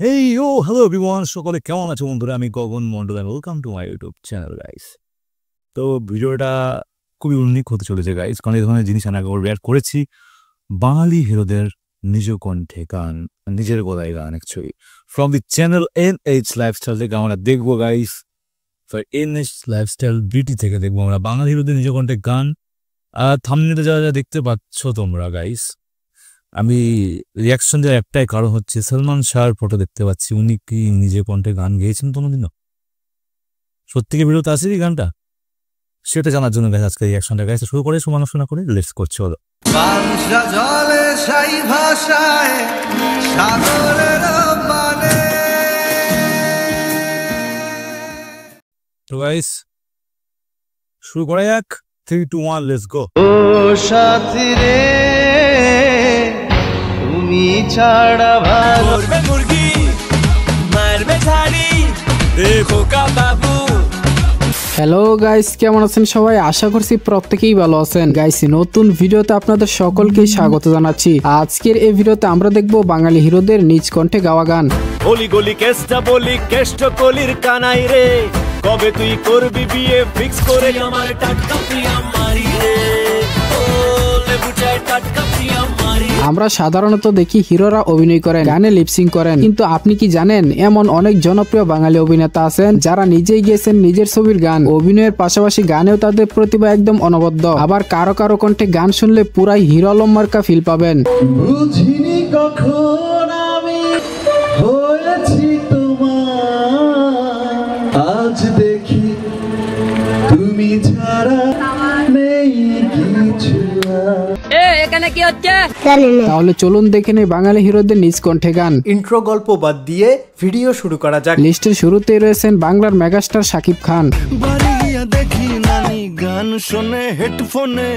Hey yo, hello everyone. সকলে কেমন আছো বন্ধুরা? আমি গগন Mondal and welcome to my YouTube channel guys. তো ভিডিওটা খুবই ইউনিক হতে চলেছে গাইস, কারণ এই ধরনের জিনিস আমি আগে রিঅ্যাক্ট করেছি। বাঙালি হিরোদের নিজ কণ্ঠে গান, নিজের গলায় গান actually from the channel NH lifestyle থেকে আমরা দেখবো গাইস। NH লাইফস্টাইল বিটি থেকে দেখবো আমরা বাঙালি হিরোদের নিজ কণ্ঠে গান। থাম্বনেলে যা যা দেখতে পাচ্ছ তোমরা গাইস, আমি রিয়াকশন দেওয়ার একটাই কারণ হচ্ছে সলমান শাহর ফটো দেখতে পাচ্ছি। উনি কি নিজে কণ্ঠে গান গেয়েছেন কোনোদিনও? সত্যি কি ভিডিওতে আছে এই গানটা? সেটা জানার জন্য গাইস আজকে রিয়াকশনটা গাইস শুরু করে সমালোচনা করে লেটস করছে হলো। তো গাইস শুরু করা যাক, 3, 2, 1 লেটস গো। ও সাথী রে তুমি ছাড়া ভালো মুরগি মারবে ছাড়ি দেখো কা বাবু। হ্যালো গাইস, কেমন আছেন সবাই? আশা করছি প্রত্যেকেই ভালো আছেন। গাইস নতুন ভিডিওতে আপনাদের সকলকেই স্বাগত জানাচ্ছি। আজকের এই ভিডিওতে আমরা দেখব বাঙালি হিরোদের নিজ কণ্ঠে গাওয়া গান। গলি গলি কেষ্টা বলি কেষ্ট কলির কানাই রে, কবে তুই করবি বিয়ে ফিক্স করে আমার টাটকা প্রিয়া মারি রে, ও লেবু চাই টাটকা প্রিয়া মারি। আমরা সাধারণত দেখি হিরোরা অভিনয় করেন, গানে লিপসিং করেন, কিন্তু আপনি কি জানেন এমন অনেক জনপ্রিয় বাঙালি অভিনেতা আছেন যারা নিজেই গেয়েছেন নিজের ছবির গান। অভিনয়ের পাশাপাশি গানেও তাদের প্রতিভা একদম অনবদ্য। আবার কারো কারো কণ্ঠে গান শুনলে পুরাই হিরো আলম মার্কা ফিল পাবেন। বুঝিনি কখন আমি হয়েছি তোমার, আজ দেখি তুমি ছাড়া নেই কিছু। তাহলে চলুন দেখে নেই বাঙালি হিরোদের নিজ কণ্ঠে গান। ইন্ট্রো গল্প বাদ দিয়ে ভিডিও শুরু করা যাক। লিস্টের শুরুতেই রয়েছেন বাংলার মেগাস্টার শাকিব খান। দেখি নানি গান শুনে হেডফোনে।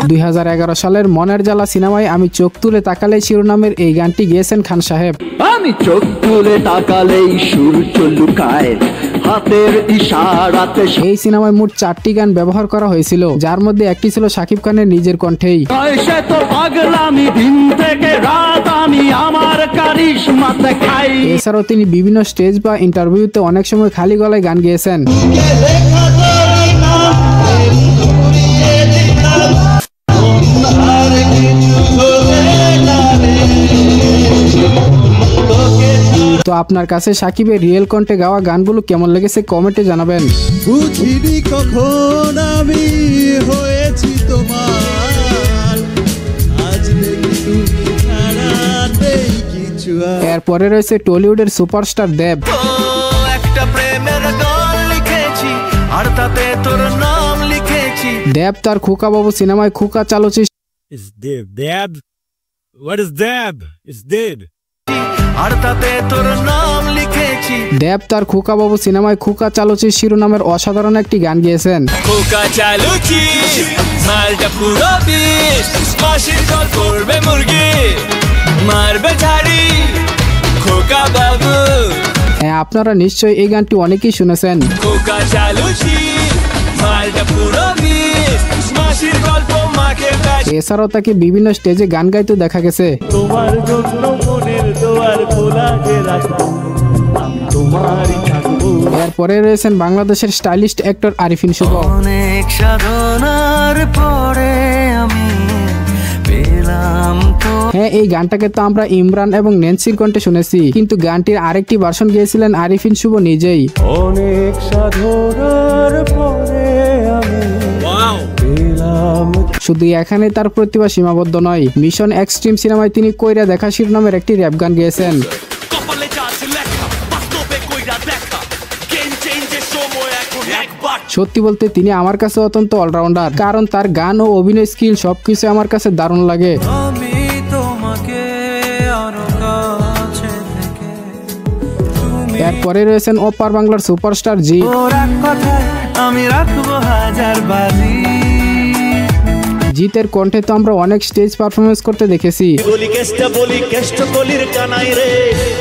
2011 সালের মনের জ্বালা সিনেমায় আমি চোখ তুলে তাকালেই শিরোনামের এই গানটি গেয়েছেন খান সাহেব। আমি চোখ তুলে তাকালেই সূর্য লুকায় হাতের ইশারাতে। এই সিনেমায় মোট 4টি গান ব্যবহার করা হয়েছিল, যার মধ্যে একটি ছিল শাকিব খানের নিজের কণ্ঠেই। সে তো পাগলামি দিন থেকে রাত আমি আমার কারিশমাতে খাই। এছাড়াও তিনি বিভিন্ন স্টেজ বা ইন্টারভিউতে অনেক সময় খালি গলায় গান গেয়েছেন। তো আপনার কাছে শাকিবের রিয়েল কণ্ঠে গাওয়া গানগুলো কেমন লেগেছে কমেন্টে জানাবেন। বুঝিনি কখন আমি হয়েছি তোমার, আজ দেখি তুমি ছাড়া নেই কিছু। এরপরে রয়েছে টলিউডের সুপারস্টার দেব। একটা প্রেমের গান লিখেছি আর তাতে তোর নাম লিখেছি। দেব তার খোকা বাবু সিনেমায় খোকা চালুচি। It's Deb. What is Deb? It's dead. আর তাতে তোর নাম লিখেছি। দেব তার খোকা বাবু সিনেমায় খোকা চালুচি শিরোনামের অসাধারণ একটি গান গেয়েছেন। খোকা চালুচি মালটা পুরো বিষ, মাসির জল করবে মুরগি মারবে ঝাড়ি খোকা বাবু। হ্যাঁ, আপনারা নিশ্চয়ই এই গানটি অনেকেই শুনেছেন। খোকা চালুচি মালটা পুরো বিষ, মাসির গল্প মাকে। এছাড়াও তাকে বিভিন্ন স্টেজে গান গাইতে দেখা গেছে। তোমার জন্য মনের দোয়ার খোলা রাখবো, আমি তোমারই থাকবো। এরপরে রয়েছেন বাংলাদেশের স্টাইলিস্ট অ্যাক্টর আরিফিন শুভ। অনেক সাধনার পরে আমি পেলাম তো। হ্যাঁ, এই গানটাকে তো আমরা ইমরান এবং ন্যান্সির কণ্ঠে শুনেছি, কিন্তু গানটির আরেকটি ভার্সন গেয়েছিলেন আরিফিন শুভ নিজেই। অনেক সাধনার পরে আমি পেলাম। শুধু এখানে তার প্রতিভা সীমাবদ্ধ নয়, মিশন এক্সট্রিম সিনেমায় তিনি কইরা দেখা শিরোনামের একটি র্যাপ গান গেয়েছেন। সত্যি বলতে তিনি আমার কাছে অত্যন্ত অলরাউন্ডার, কারণ তার গান ও অভিনয় স্কিল সবকিছু আমার কাছে দারুণ লাগে। আমি তোমাকে আরো কাছে থেকে। এরপরে রয়েছেন ওপার বাংলার সুপারস্টার জি। আমি রাখবো হাজার বাজি। জিতের কণ্ঠে তো আমরা অনেক স্টেজ পারফরমেন্স করতে দেখেছি। বলি কেষ্ট কলির কানাই রে,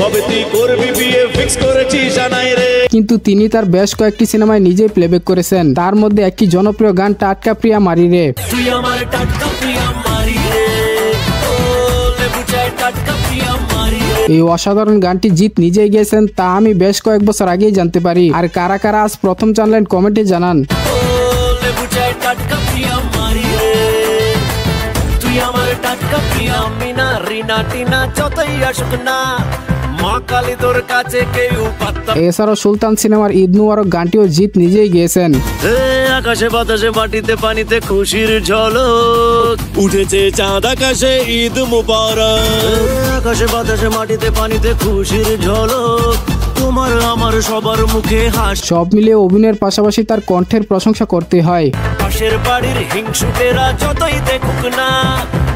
কবে তুই করবি বিয়ে ফিক্স করেছি জানাই রে। কিন্তু তিনি তার বেশ কয়েকটি সিনেমায় নিজেই প্লেব্যাক করেছেন, তার মধ্যে একটি জনপ্রিয় গান টাটকা প্রিয়া মারি রে। তুই আমার টাটকা প্রিয়া মারি রে, ও লেবু চাই টাটকা প্রিয়া মারি রে। এই অসাধারণ গানটি জিৎ নিজেই গেয়েছেন তা আমি বেশ কয়েক বছর আগেই জানতে পারি। আর কারা কারা আজ প্রথম জানলেন কমেন্টে জানান। ও লেবু চায় টাটকা প্রিয়া মারি রে, তুই আমার টাটকা প্রিয়া মিনা রিনা টিনা যতই আসুক না, মা কালী তোর কাছে কেউ পাত্তা। এছাড়াও সুলতান সিনেমার ঈদ মুবারক গানটিও জিৎ নিজেই গেয়েছেন। আকাশে বাতাসে মাটিতে পানিতে খুশির ঝলক উঠেছে চাঁদ আকাশে ঈদ মুবারক। আকাশে বাতাসে মাটিতে পানিতে খুশির ঝলক, তোমার আমার সবার মুখে হাসি। সব মিলিয়ে অভিনয়ের পাশাপাশি তার কণ্ঠের প্রশংসা করতে হয়। পাশের বাড়ির হিংসুটেরা যতই দেখুক না,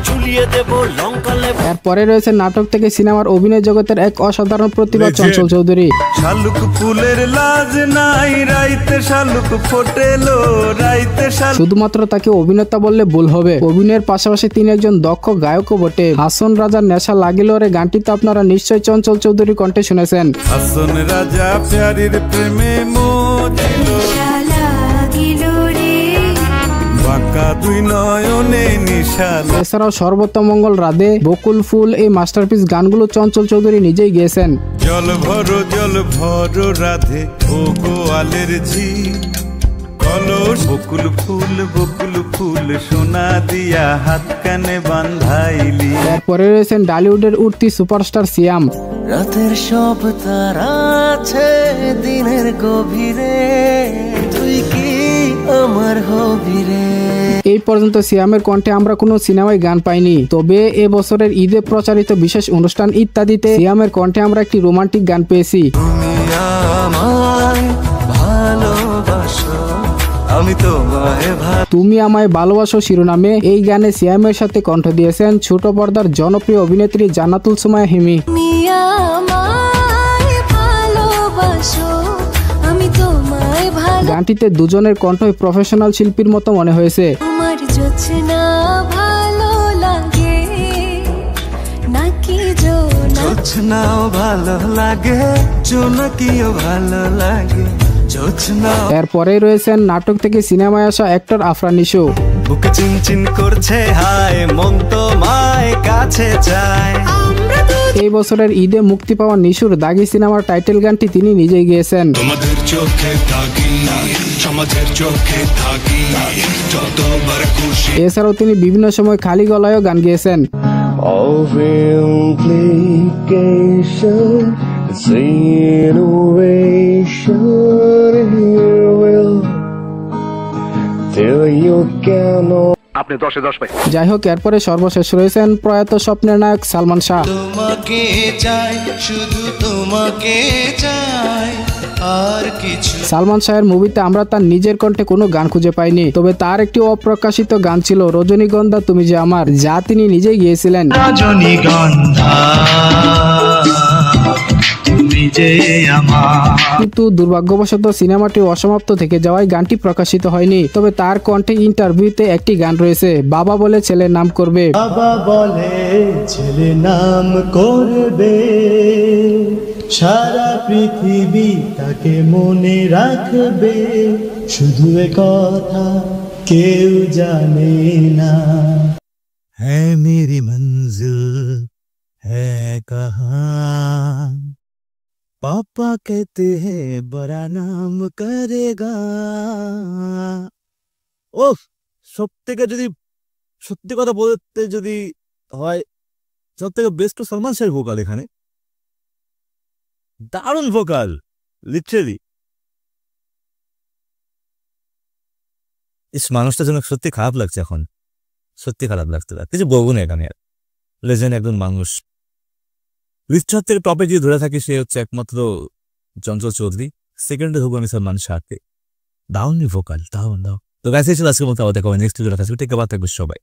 ঝুলিয়ে দেব লঙ্কা লেবু। এরপরে রয়েছে নাটক থেকে সিনেমার অভিনয় জগতের এক অসাধারণ প্রতিভা চঞ্চল চৌধুরী। শালুক ফুলের লাজ নাই, রাইতে শালুক ফোটেলো, রাইতে শুধুমাত্র তাকে অভিনেতা বললে ভুল হবে, অভিনয়ের পাশাপাশি তিনি একজন দক্ষ গায়কও বটে। হাসন রাজার নেশা লাগিল রে গানটিতে আপনারা নিশ্চয়ই চঞ্চল চৌধুরীর কণ্ঠে শুনেছেন। হাসন রাজা প্যারির প্রেমে মজিল, বাঁকা দুই নয়নে নিশাল। এছাড়াও সর্বতমঙ্গল রাধে, বকুল ফুল এই মাস্টারপিস গানগুলো চঞ্চল চৌধুরী নিজেই গেয়েছেন। জল ভর রাধে ও গোয়ালের ঝি, কলস বকুল ফুল সোনা দিয়া হাত কানে বান্ধাইলি। এরপরে রয়েছেন ডালিউডের উঠতি সুপারস্টার সিয়াম। রাতের সব তারা আছে দিনের গভীরে, তুই কি আমার হবি রে। এই পর্যন্ত সিয়ামের কণ্ঠে আমরা কোনো সিনেমায় গান পাইনি, তবে এ বছরের ঈদে প্রচারিত বিশেষ অনুষ্ঠান ইত্যাদিতে সিয়ামের কণ্ঠে আমরা একটি রোমান্টিক গান পেয়েছি। তুমি আমায় ভালোবাসো, আমি তোমায় তুমি আমায় ভালোবাসো শিরোনামে এই গানে সিয়ামের সাথে কণ্ঠ দিয়েছেন ছোট পর্দার জনপ্রিয় অভিনেত্রী জান্নাতুল সুমাইয়া হিমি। গানটিতে দুজনের কণ্ঠই প্রফেশনাল শিল্পীর মতো মনে হয়েছে। এরপরেই রয়েছেন নাটক থেকে সিনেমায় আসা অ্যাক্টর আফরান নিশো। বুকে চিনচিন করছে হায়, মন তো মায় কাছে চায়। এই বছরের ঈদে মুক্তি পাওয়া নিশুর দাগি সিনেমার টাইটেল গানটি তিনি নিজেই গেয়েছেন। তোমাদের চোখে থাকি, সমাজের চোখে থাকি, যতবার খুশি। এছাড়াও তিনি বিভিন্ন সময় খালি গলায়ও গান গেয়েছেন। যাই হোক, এরপরে সর্বশেষ রয়েছেন প্রয়াত স্বপ্নের নায়ক সালমান শাহ। তোমাকে চাই, শুধু তোমাকে চাই, আর কিছু। সালমান শাহের মুভিতে আমরা তার নিজের কণ্ঠে কোনো গান খুঁজে পাইনি, তবে তার একটি অপ্রকাশিত গান ছিল রজনীগন্ধা তুমি যে আমার, যা তিনি নিজেই গিয়েছিলেন। রজনীগন্ধা তুমি যে আমার। কিন্তু দুর্ভাগ্যবশত সিনেমাটি অসমাপ্ত থেকে যাওয়ায় গানটি প্রকাশিত হয়নি, তবে তার কণ্ঠে ইন্টারভিউতে একটি গান রয়েছে, বাবা বলে ছেলের নাম করবে। বাবা বলে ছেলে নাম করবে, সারা পৃথিবী তাকে মনে রাখবে, শুধু কথা কেউ জানে না। হ্যাঁ মেরি মঞ্জিল হ্যাঁ কাহাঁ, पापा कहते हैं बड़ा नाम करेगा। ও সব থেকে যদি সত্যি কথা বলতে যদি হয়, সব থেকে বেস্ট সালমান শাহের ভোকাল এখানে, দারুণ ভোকাল লিটারেলি। ইস মানুষটার জন্য সত্যি খারাপ লাগছে এখন, সত্যি খারাপ লাগতে কিছু বলবো না এখানে। লেজেন্ড একজন মানুষ, লিস্টার থেকে টপে যে ধরে থাকি সে হচ্ছে একমাত্র চঞ্চল চৌধুরী, সেকেন্ডে ধরবো আমি সালমান শাহকে। দারুণ ভোকাল, দারুণ। তো গাইস, এই ছিল আজকের মতো, আবার দেখা হবে নেক্সট ভিডিওতে। থাকবে সবাই।